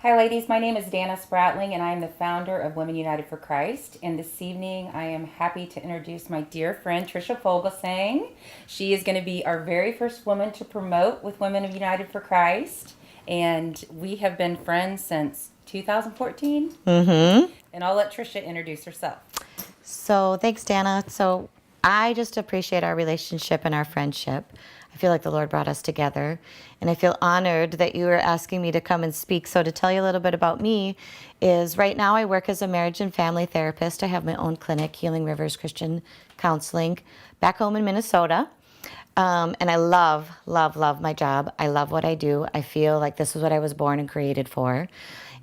Hi, ladies. My name is Danna Spratling, and I am the founder of Women United for Christ. And this evening, I am happy to introduce my dear friend, Tricia Vogelsang. She is going to be our very first woman to promote with Women United for Christ. And we have been friends since 2014. Mm-hmm. And I'll let Tricia introduce herself. So thanks, Dana. So I just appreciate our relationship and our friendship. I feel like the Lord brought us together, and I feel honored that you are asking me to come and speak. So to tell you a little bit about me is right now I work as a marriage and family therapist. I have my own clinic, Healing Rivers Christian Counseling, back home in Minnesota. And I love, love, love my job. I love what I do. I feel like this is what I was born and created for.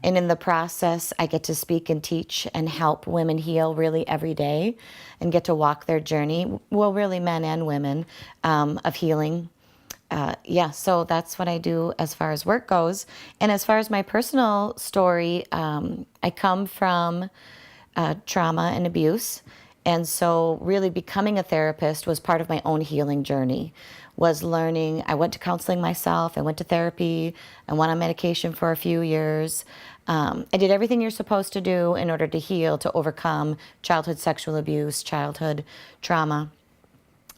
And in the process, I get to speak and teach and help women heal really every day and get to walk their journey. Well, really, men and women of healing. So that's what I do as far as work goes. And as far as my personal story, I come from trauma and abuse. And so really becoming a therapist was part of my own healing journey, was learning. I went to counseling myself. I went to therapy. I went on medication for a few years. I did everything you're supposed to do in order to heal, to overcome childhood sexual abuse, childhood trauma.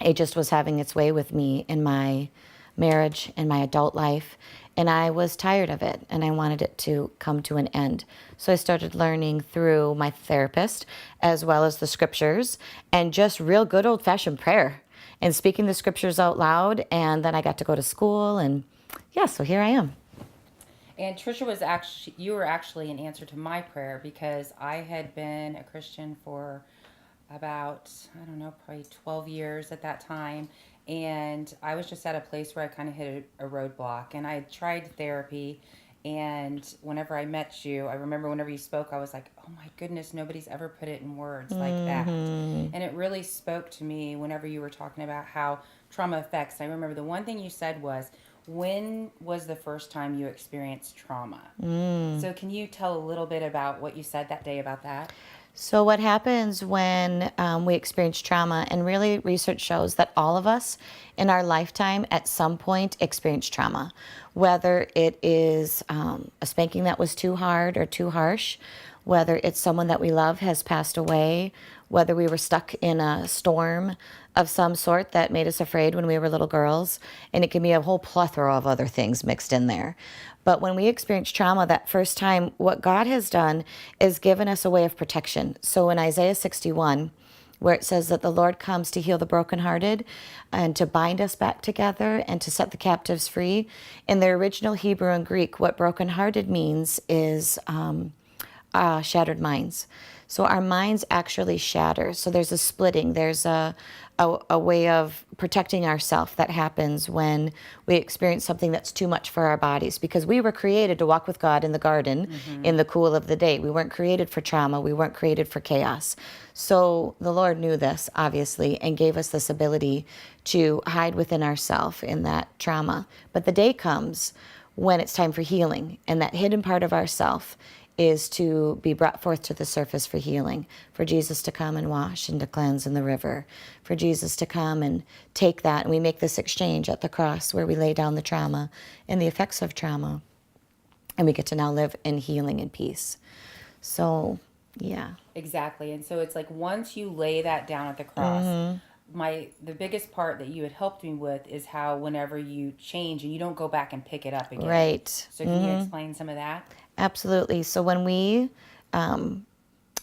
It just was having its way with me in my marriage, in my adult life. And I was tired of it and I wanted it to come to an end. So I started learning through my therapist as well as the scriptures and just real good old fashioned prayer and speaking the scriptures out loud. And then I got to go to school and so here I am. And Tricia you were actually an answer to my prayer because I had been a Christian for about, I don't know, probably 12 years at that time. And I was just at a place where I kind of hit a roadblock. And I tried therapy. And whenever I met you, I remember whenever you spoke, I was like, oh my goodness, nobody's ever put it in words like that. Mm-hmm. And it really spoke to me whenever you were talking about how trauma affects. I remember the one thing you said was, when was the first time you experienced trauma? So can you tell a little bit about what you said that day about that? So, what happens when we experience trauma? And really, research shows that all of us in our lifetime at some point experience trauma, whether it is a spanking that was too hard or too harsh, whether it's someone that we love has passed away, whether we were stuck in a storm of some sort that made us afraid when we were little girls. And it can be a whole plethora of other things mixed in there. But when we experience trauma that first time, what God has done is given us a way of protection. So in Isaiah 61, where it says that the Lord comes to heal the brokenhearted and to bind us back together and to set the captives free. In the original Hebrew and Greek, what brokenhearted means is shattered minds. So our minds actually shatter. So there's a splitting. There's a way of protecting ourselves that happens when we experience something that's too much for our bodies. Because we were created to walk with God in the garden in the cool of the day. We weren't created for trauma. We weren't created for chaos. So the Lord knew this, obviously, and gave us this ability to hide within ourselves in that trauma. But the day comes when it's time for healing, and that hidden part of ourself is to be brought forth to the surface for healing, for Jesus to come and wash and to cleanse in the river, for Jesus to come and take that. And we make this exchange at the cross where we lay down the trauma and the effects of trauma. And we get to now live in healing and peace. So, yeah. Exactly. And so it's like once you lay that down at the cross, the biggest part that you had helped me with is how whenever you change and you don't go back and pick it up again. Right. So can you explain some of that? Absolutely. So when we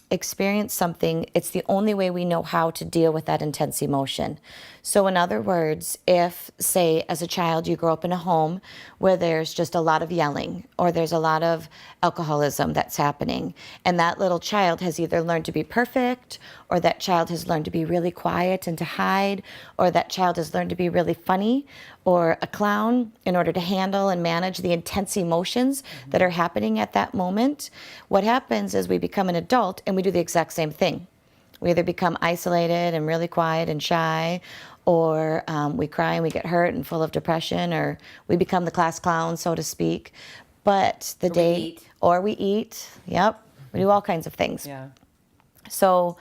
experience something, it's the only way we know how to deal with that intense emotion. So in other words, if, say, as a child, you grow up in a home where there's just a lot of yelling or there's a lot of alcoholism that's happening, and that little child has either learned to be perfect, or that child has learned to be really quiet and to hide, or that child has learned to be really funny or a clown in order to handle and manage the intense emotions that are happening at that moment, what happens is we become an adult and we do the exact same thing. We either become isolated and really quiet and shy, or we cry and we get hurt and full of depression, or we become the class clown, so to speak. But the day, or we eat, yep, we do all kinds of things. Yeah. So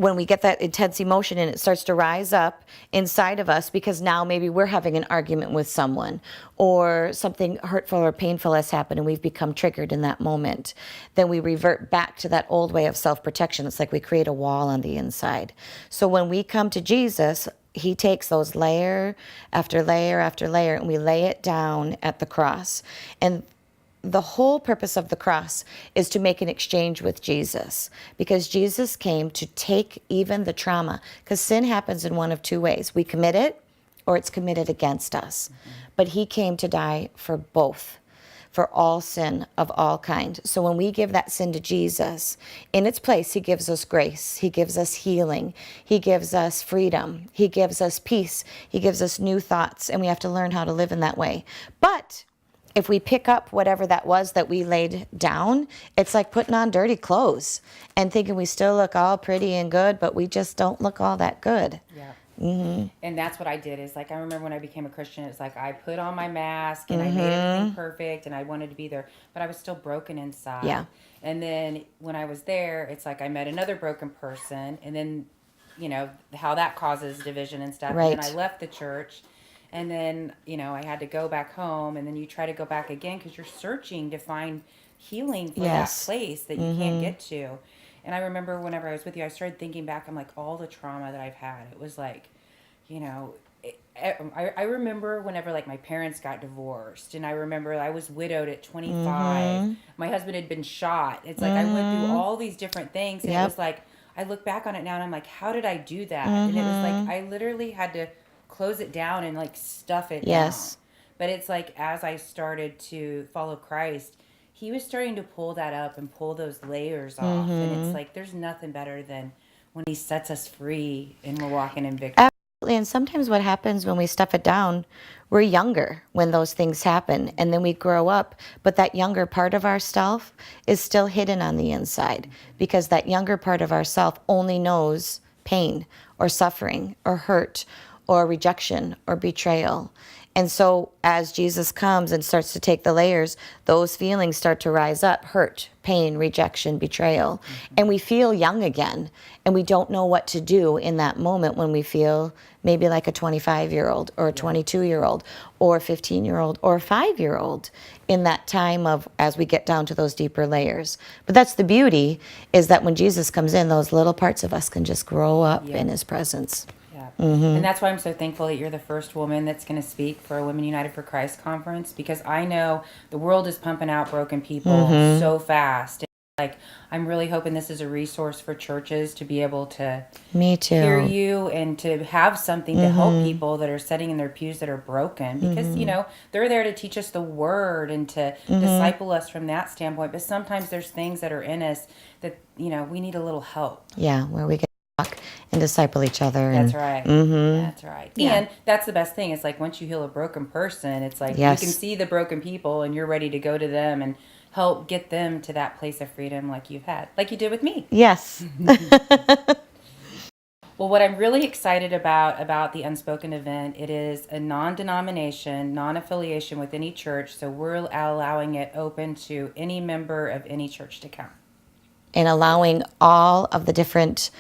when we get that intense emotion and it starts to rise up inside of us because now maybe we're having an argument with someone or something hurtful or painful has happened and we've become triggered in that moment, then we revert back to that old way of self-protection. It's like we create a wall on the inside. So when we come to Jesus, he takes those layer after layer after layer and we lay it down at the cross. And the whole purpose of the cross is to make an exchange with Jesus, because Jesus came to take even the trauma, because sin happens in one of two ways. We commit it or it's committed against us. But he came to die for both, for all sin of all kind. So when we give that sin to Jesus, in its place, he gives us grace. He gives us healing. He gives us freedom. He gives us peace. He gives us new thoughts, and we have to learn how to live in that way. But if we pick up whatever that was that we laid down, it's like putting on dirty clothes and thinking we still look all pretty and good, but we just don't look all that good. Yeah. And that's what I did. Is like, I remember when I became a Christian, it's like I put on my mask and I made everything perfect and I wanted to be there, but I was still broken inside. Yeah. And then when I was there, it's like I met another broken person, and then, how that causes division and stuff. Right. And then I left the church. And then, I had to go back home, and then you try to go back again because you're searching to find healing for that place that you can't get to. And I remember whenever I was with you, I started thinking back on like all the trauma that I've had. It was like, I remember whenever like my parents got divorced, and I remember I was widowed at 25. My husband had been shot. It's like I went through all these different things, and it was like, I look back on it now and I'm like, how did I do that? And it was like, I literally had to close it down and like stuff it down. But it's like, as I started to follow Christ, he was starting to pull that up and pull those layers off. And it's like, there's nothing better than when he sets us free and we're walking in victory. Absolutely. And sometimes what happens when we stuff it down, we're younger when those things happen, and then we grow up, but that younger part of ourself is still hidden on the inside, because that younger part of ourself only knows pain or suffering or hurt or rejection or betrayal. And so as Jesus comes and starts to take the layers, those feelings start to rise up: hurt, pain, rejection, betrayal. And we feel young again, and we don't know what to do in that moment when we feel maybe like a 25-year-old or a 22-year-old or a 15-year-old or a 5-year-old in that time of, as we get down to those deeper layers. But that's the beauty, is that when Jesus comes in, those little parts of us can just grow up in his presence. And that's why I'm so thankful that you're the first woman that's going to speak for a Women United for Christ conference, because I know the world is pumping out broken people so fast. Like, I'm really hoping this is a resource for churches to be able to hear you and to have something to help people that are sitting in their pews that are broken, because, they're there to teach us the word and to disciple us from that standpoint. But sometimes there's things that are in us that, we need a little help. Yeah, where we can talk and disciple each other. That's right. That's right. Yeah. And that's the best thing. It's like, once you heal a broken person, it's like you can see the broken people and you're ready to go to them and help get them to that place of freedom like you've had, like you did with me. Yes. Well, what I'm really excited about the Unspoken event, it is a non-denomination, non-affiliation with any church, so we're allowing it open to any member of any church to come. And allowing all of the different,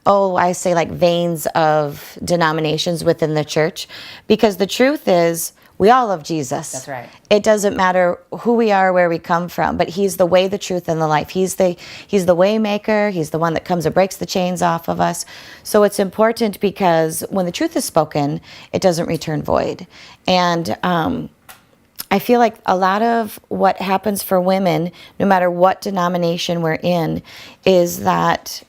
I say like veins of denominations within the church, because the truth is, we all love Jesus. That's right. It doesn't matter who we are, where we come from, but he's the way, the truth, and the life. He's the way maker. He's the one that comes and breaks the chains off of us. So it's important, because when the truth is spoken, it doesn't return void. And I feel like a lot of what happens for women, no matter what denomination we're in, is that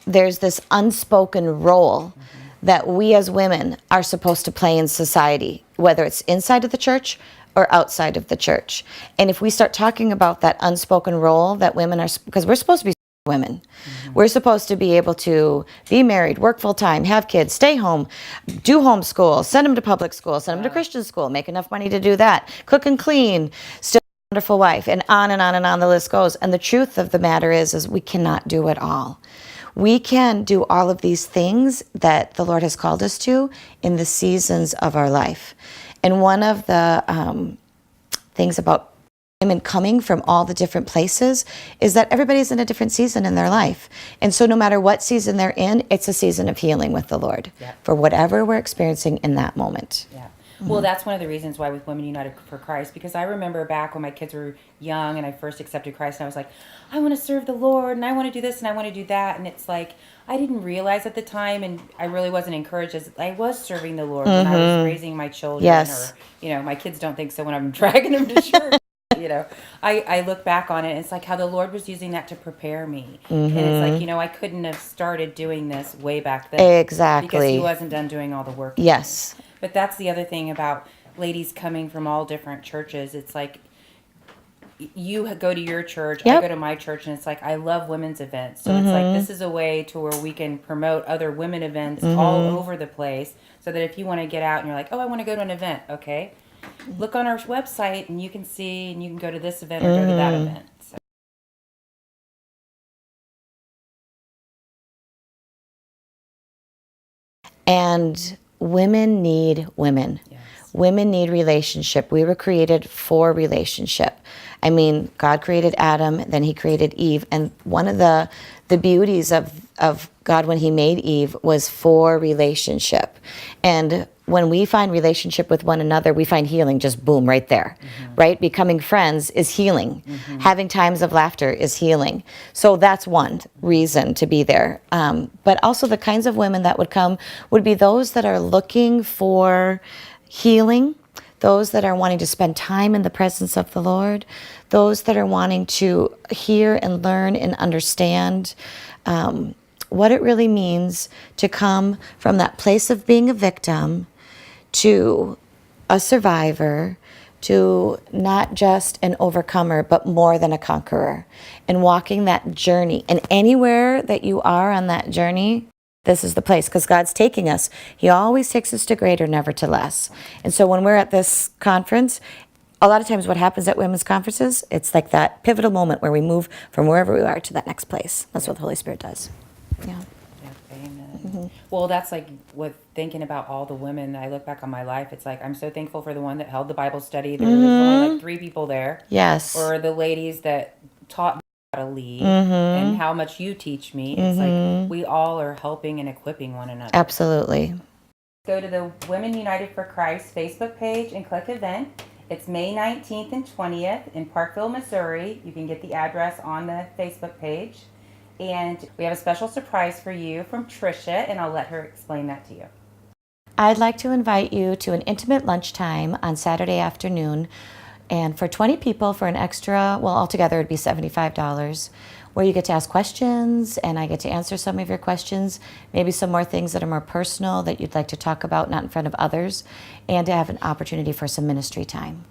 there's this unspoken role that we as women are supposed to play in society, whether it's inside of the church or outside of the church. And if we start talking about that unspoken role that women are, because we're supposed to be women. We're supposed to be able to be married, work full time, have kids, stay home, do homeschool, send them to public school, send them to Christian school, make enough money to do that, cook and clean, still a wonderful wife, and on and on and on the list goes. And the truth of the matter is we cannot do it all. We can do all of these things that the Lord has called us to in the seasons of our life. And one of the things about and coming from all the different places is that everybody's in a different season in their life. And so no matter what season they're in, it's a season of healing with the Lord for whatever we're experiencing in that moment. Yeah. Well, that's one of the reasons why with Women United for Christ, because I remember back when my kids were young and I first accepted Christ, and I was like, I want to serve the Lord and I want to do this and I want to do that. And it's like, I didn't realize at the time, and I really wasn't encouraged as I was serving the Lord when I was raising my children. Yes. Or, my kids don't think so when I'm dragging them to church. I look back on it, and it's like how the Lord was using that to prepare me. And it's like, I couldn't have started doing this way back then. Exactly. Because he wasn't done doing all the work. Yes. But that's the other thing about ladies coming from all different churches. It's like you go to your church, I go to my church, and it's like I love women's events. So it's like this is a way to where we can promote other women events all over the place, so that if you want to get out and you're like, oh, I want to go to an event, okay, look on our website and you can see, and you can go to this event or go to that event. So. And women need women. Yes. Women need relationship. We were created for relationship. I mean, God created Adam, then he created Eve. And one of the beauties of God when he made Eve was for relationship. And when we find relationship with one another, we find healing just boom right there, right? Becoming friends is healing. Having times of laughter is healing. So that's one reason to be there. But also the kinds of women that would come would be those that are looking for healing, those that are wanting to spend time in the presence of the Lord, those that are wanting to hear and learn and understand what it really means to come from that place of being a victim to a survivor, to not just an overcomer, but more than a conqueror, and walking that journey. And anywhere that you are on that journey, this is the place, because God's taking us. He always takes us to greater, never to less. And so when we're at this conference, a lot of times what happens at women's conferences, it's like that pivotal moment where we move from wherever we are to that next place. That's what the Holy Spirit does. Yeah. Amen. Well, that's like with thinking about all the women. I look back on my life. It's like I'm so thankful for the one that held the Bible study. There was only like 3 people there. Yes. Or the ladies that taught me how to lead and how much you teach me. It's like we all are helping and equipping one another. Absolutely. Go to the Women United for Christ Facebook page and click event. It's May 19th and 20th in Parkville, Missouri. You can get the address on the Facebook page. And we have a special surprise for you from Tricia, and I'll let her explain that to you. I'd like to invite you to an intimate lunchtime on Saturday afternoon, and for 20 people for an extra, well, altogether it'd be $75, where you get to ask questions, and I get to answer some of your questions, maybe some more things that are more personal that you'd like to talk about, not in front of others, and to have an opportunity for some ministry time.